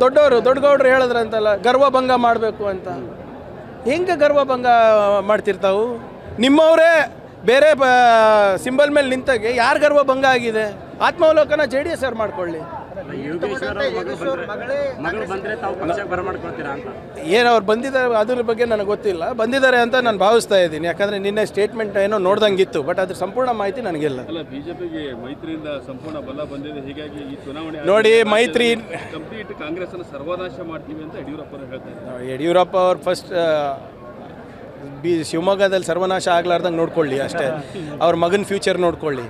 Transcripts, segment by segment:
ದೊಡ್ಡಗೌಡರು ಹೇಳಿದ್ರಂತಲ್ಲ, ಗರ್ವಭಂಗ ಮಾಡಬೇಕು ಅಂತ. ಹೆಂಗೆ ಗರ್ವಭಂಗ ಮಾಡ್ತಿರ್ತಾವು? ನಿಮ್ಮವರೇ ಬೇರೆ ಸಿಂಬಲ್ ಮೇಲೆ ನಿಂತಾಗೆ ಯಾರು ಗರ್ವಭಂಗ ಆಗಿದೆ? ಆತ್ಮಾವಲೋಕನ JDS ಅವ್ರು ಮಾಡ್ಕೊಳ್ಳಿ. ಏನು ಅವ್ರು ಬಂದಿದ್ದಾರೆ ಅದ್ರ ಬಗ್ಗೆ ನನಗೆ ಗೊತ್ತಿಲ್ಲ. ಬಂದಿದ್ದಾರೆ ಅಂತ ನಾನು ಭಾವಿಸ್ತಾ ಇದ್ದೀನಿ, ಯಾಕಂದರೆ ನಿನ್ನೆ ಸ್ಟೇಟ್ಮೆಂಟ್ ಏನೋ ನೋಡ್ದಂಗಿತ್ತು. ಬಟ್ ಅದ್ರ ಸಂಪೂರ್ಣ ಮಾಹಿತಿ ನನಗಿಲ್ಲ. ಬಿಜೆಪಿಗೆ ಮೈತ್ರಿಯಿಂದ ಸಂಪೂರ್ಣ ಬಲ ಬಂದಿದೆ. ಹೀಗಾಗಿ ಈ ಚುನಾವಣೆ ನೋಡಿ, ಮೈತ್ರಿ ಕಂಪ್ಲೀಟ್ ಕಾಂಗ್ರೆಸ್ ಅನ್ನು ಸರ್ವನಾಶ ಮಾಡ್ತೀವಿ ಅಂತ ಯಡಿಯೂರಪ್ಪ ಹೇಳ್ತಾರೆ. ಯಡಿಯೂರಪ್ಪ ಅವ್ರು ಫಸ್ಟ್ ಶಿವಮೊಗ್ಗದಲ್ಲಿ ಸರ್ವನಾಶ ಆಗ್ಲಾರ್ದಂಗೆ ನೋಡ್ಕೊಳ್ಳಿ ಅಷ್ಟೇ. ಅವ್ರ ಮಗನ ಫ್ಯೂಚರ್ ನೋಡ್ಕೊಳ್ಳಿ.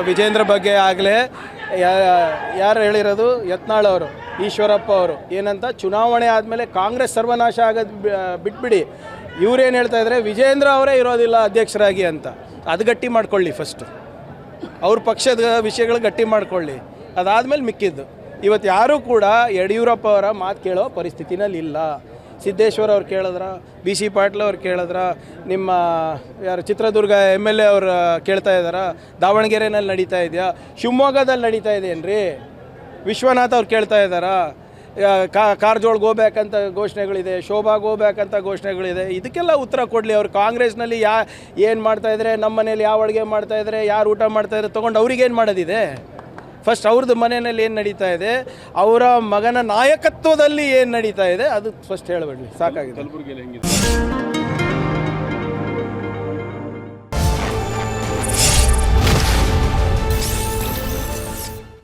ವಿಜೇಂದ್ರ ಬಗ್ಗೆ ಆಗಲೇ ಯಾರು ಹೇಳಿರೋದು? ಯತ್ನಾಳ್ ಅವರು, ಈಶ್ವರಪ್ಪ ಅವರು ಏನಂತ, ಚುನಾವಣೆ ಆದಮೇಲೆ ಕಾಂಗ್ರೆಸ್ ಸರ್ವನಾಶ ಆಗೋದು ಬಿಟ್ಬಿಡಿ, ಇವರೇನು ಹೇಳ್ತಾ ಇದ್ದಾರೆ, ವಿಜೇಂದ್ರ ಅವರೇ ಇರೋದಿಲ್ಲ ಅಧ್ಯಕ್ಷರಾಗಿ ಅಂತ. ಅದು ಗಟ್ಟಿ ಮಾಡ್ಕೊಳ್ಳಿ ಫಸ್ಟು. ಅವ್ರ ಪಕ್ಷದ ವಿಷಯಗಳು ಗಟ್ಟಿ ಮಾಡ್ಕೊಳ್ಳಿ, ಅದಾದಮೇಲೆ ಮಿಕ್ಕಿದ್ದು. ಇವತ್ತು ಯಾರೂ ಕೂಡ ಯಡಿಯೂರಪ್ಪ ಅವರ ಮಾತು ಕೇಳೋ ಪರಿಸ್ಥಿತಿನಲ್ಲಿ ಇಲ್ಲ. ಸಿದ್ದೇಶ್ವರ ಅವ್ರು ಕೇಳಿದ್ರ, BC ಪಾಟೀಲ್ ಅವ್ರು ಕೇಳಿದ್ರ, ನಿಮ್ಮ ಯಾರು ಚಿತ್ರದುರ್ಗ MLA ಅವ್ರು ಕೇಳ್ತಾ ಇದ್ದಾರಾ? ದಾವಣಗೆರೆನಲ್ಲಿ ನಡೀತಾ ಇದೆಯಾ? ಶಿವಮೊಗ್ಗದಲ್ಲಿ ನಡೀತಾ ಇದೆಯೇನ್ರಿ? ವಿಶ್ವನಾಥ್ ಅವ್ರು ಕೇಳ್ತಾ ಇದ್ದಾರಾ? ಕಾರಜೋಳ್ಗೆ ಹೋಗ್ಬೇಕಂತ ಘೋಷಣೆಗಳಿದೆ, ಶೋಭಾಗೆ ಹೋಗ್ಬೇಕಂತ ಘೋಷಣೆಗಳಿದೆ. ಇದಕ್ಕೆಲ್ಲ ಉತ್ತರ ಕೊಡಲಿ. ಅವ್ರು ಕಾಂಗ್ರೆಸ್ನಲ್ಲಿ ಏನು ಮಾಡ್ತಾಯಿದ್ರೆ, ನಮ್ಮ ಮನೇಲಿ ಯಾವ ಅಡುಗೆ ಮಾಡ್ತಾಯಿದ್ರೆ, ಯಾರು ಊಟ ಮಾಡ್ತಾಯಿದ್ರೆ ತೊಗೊಂಡು ಅವ್ರಿಗೇನು ಮಾಡೋದಿದೆ? ಫಸ್ಟ್ ಅವ್ರದ್ದು ಮನೆಯಲ್ಲಿ ಏನು ನಡೀತಾ ಇದೆ, ಅವರ ಮಗನ ನಾಯಕತ್ವದಲ್ಲಿ ಏನು ನಡೀತಾ ಇದೆ ಅದು ಫಸ್ಟ್ ಹೇಳಬೇಡಿ. ಸಾಕಾಗಿದೆ.